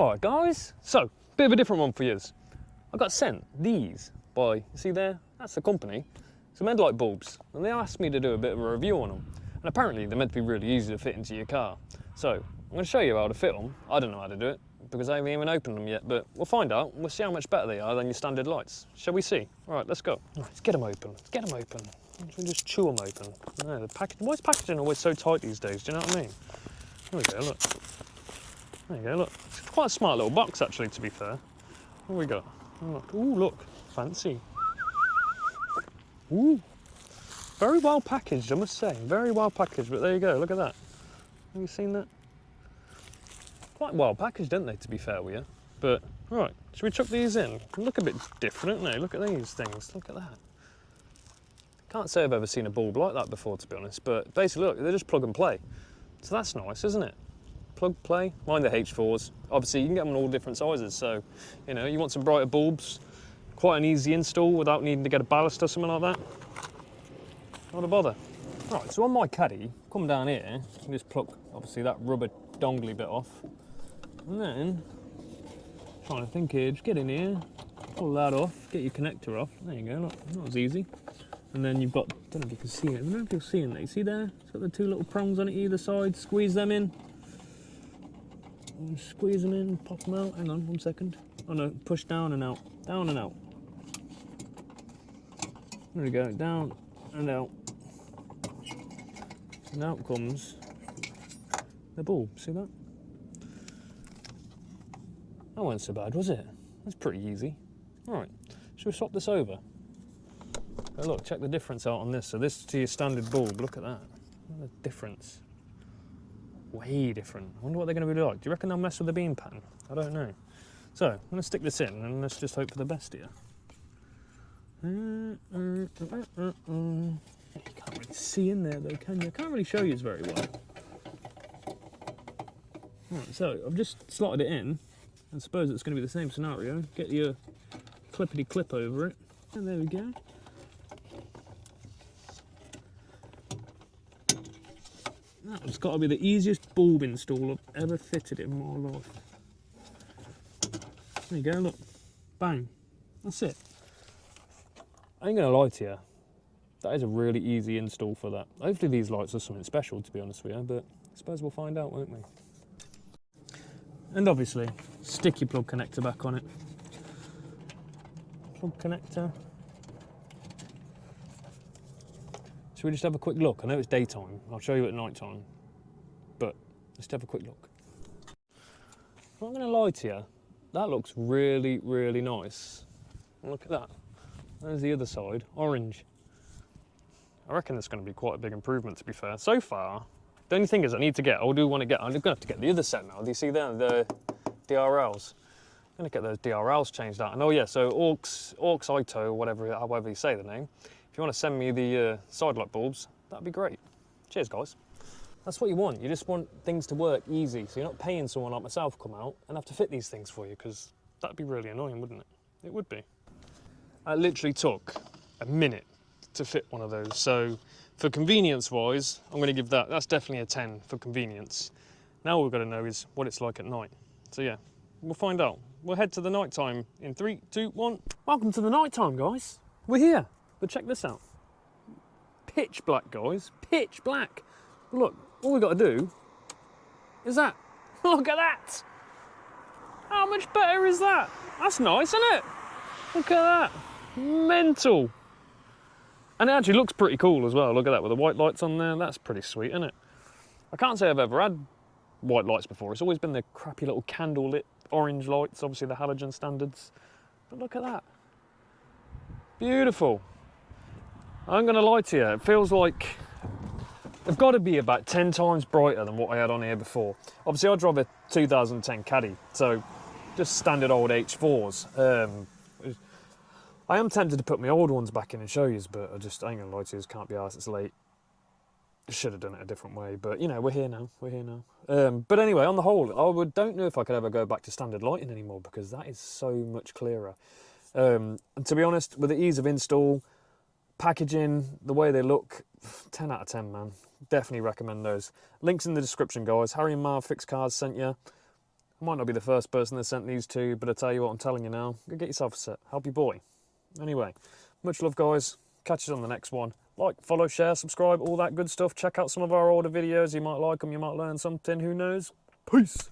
Alright guys, so, bit of a different one for you. I got sent these by, you see there, that's the company, some headlight bulbs, and they asked me to do a bit of a review on them. And apparently they're meant to be really easy to fit into your car. So, I'm going to show you how to fit them. I don't know how to do it, because I haven't even opened them yet, but we'll find out. We'll see how much better they are than your standard lights. Shall we see? Alright, let's go. Right, let's get them open, let's get them open. We'll just chew them open. No, why is packaging always so tight these days, do you know what I mean? There we go, look. There you go, look. It's quite a smart little box, actually, to be fair. What have we got? Oh, look. Ooh, look. Fancy. Ooh. Very well packaged, I must say. Very well packaged, but there you go. Look at that. Have you seen that? Quite well packaged, aren't they, to be fair with you? But, right, should we chuck these in? They look a bit different, don't they? Look at these things. Look at that. Can't say I've ever seen a bulb like that before, to be honest. But basically, look, they just plug and play. So that's nice, isn't it? Plug, play. Mine, the H4s. Obviously, you can get them in all different sizes. So, you know, you want some brighter bulbs, quite an easy install without needing to get a ballast or something like that. Not a bother. Right, so on my caddy, come down here, and just pluck, obviously, that rubber dongly bit off. And then, trying to think here, just get in here, pull that off, get your connector off. There you go, look, not as easy. And then you've got, I don't know if you can see it, I don't know if you're seeing that. You see there? It's got the two little prongs on it either side, squeeze them in. Squeeze them in, pop them out. Hang on, 1 second. Oh no, push down and out, down and out. There we go, down and out. And out comes the bulb, see that? That wasn't so bad, was it? That's pretty easy. Alright, should we swap this over? Oh, look, check the difference out on this. So this to your standard bulb, look at that. Look at the difference. Way different. I wonder what they're going to be like. Do you reckon they'll mess with the beam pattern? I don't know. So, I'm going to stick this in and let's just hope for the best here. You can't really see in there though, can you? I can't really show you very well. Right, so I've just slotted it in. I suppose it's going to be the same scenario. Get your clippity clip over it. And there we go. That's got to be the easiest bulb install I've ever fitted in my life. There you go, look. Bang. That's it. I ain't going to lie to you. That is a really easy install for that. Hopefully these lights are something special, to be honest with you, but I suppose we'll find out, won't we? And obviously, stick your plug connector back on it. Plug connector. Should we just have a quick look? I know it's daytime. I'll show you at night time. But let's have a quick look. I'm not going to lie to you. That looks really, really nice. Look at that. There's the other side. Orange. I reckon it's going to be quite a big improvement, to be fair. So far, the only thing is I'm going to have to get the other set now. Do you see there? The DRLs. I'm going to get those DRLs changed out. And oh yeah, so AUXITO, however you say the name. If you want to send me the side light bulbs, that'd be great. Cheers, guys. That's what you want. You just want things to work easy, so you're not paying someone like myself come out and have to fit these things for you, because that'd be really annoying, wouldn't it? It would be. It literally took a minute to fit one of those. So for convenience-wise, I'm going to give that's definitely a 10 for convenience. Now all we've got to know is what it's like at night. So yeah, we'll find out. We'll head to the night time in 3, 2, 1. Welcome to the night time, guys. We're here. But check this out. Pitch black, guys. Pitch black. Look, all we've got to do is that. Look at that. How much better is that? That's nice, isn't it? Look at that. Mental. And it actually looks pretty cool as well. Look at that with the white lights on there. That's pretty sweet, isn't it? I can't say I've ever had white lights before. It's always been the crappy little candle lit orange lights, obviously the halogen standards. But look at that. Beautiful. I'm going to lie to you, it feels like they've got to be about 10 times brighter than what I had on here before. Obviously I drive a 2010 Caddy, so just standard old H4s. I am tempted to put my old ones back in and show you, but I ain't going to lie to you, can't be arsed, it's late. Should have done it a different way, but you know, we're here now. But anyway, on the whole, I don't know if I could ever go back to standard lighting anymore, because that is so much clearer. And to be honest, with the ease of install, packaging, the way they look, 10 out of 10, man. Definitely recommend those. Links in the description, guys. Harry and Marv Fix Cars sent you. I might not be the first person they sent these to, but I tell you what, I'm telling you now, go get yourself a set. Help your boy. Anyway, much love, guys. Catch us on the next one. Like, follow, share, subscribe, all that good stuff. Check out some of our older videos. You might like them, you might learn something, who knows. Peace.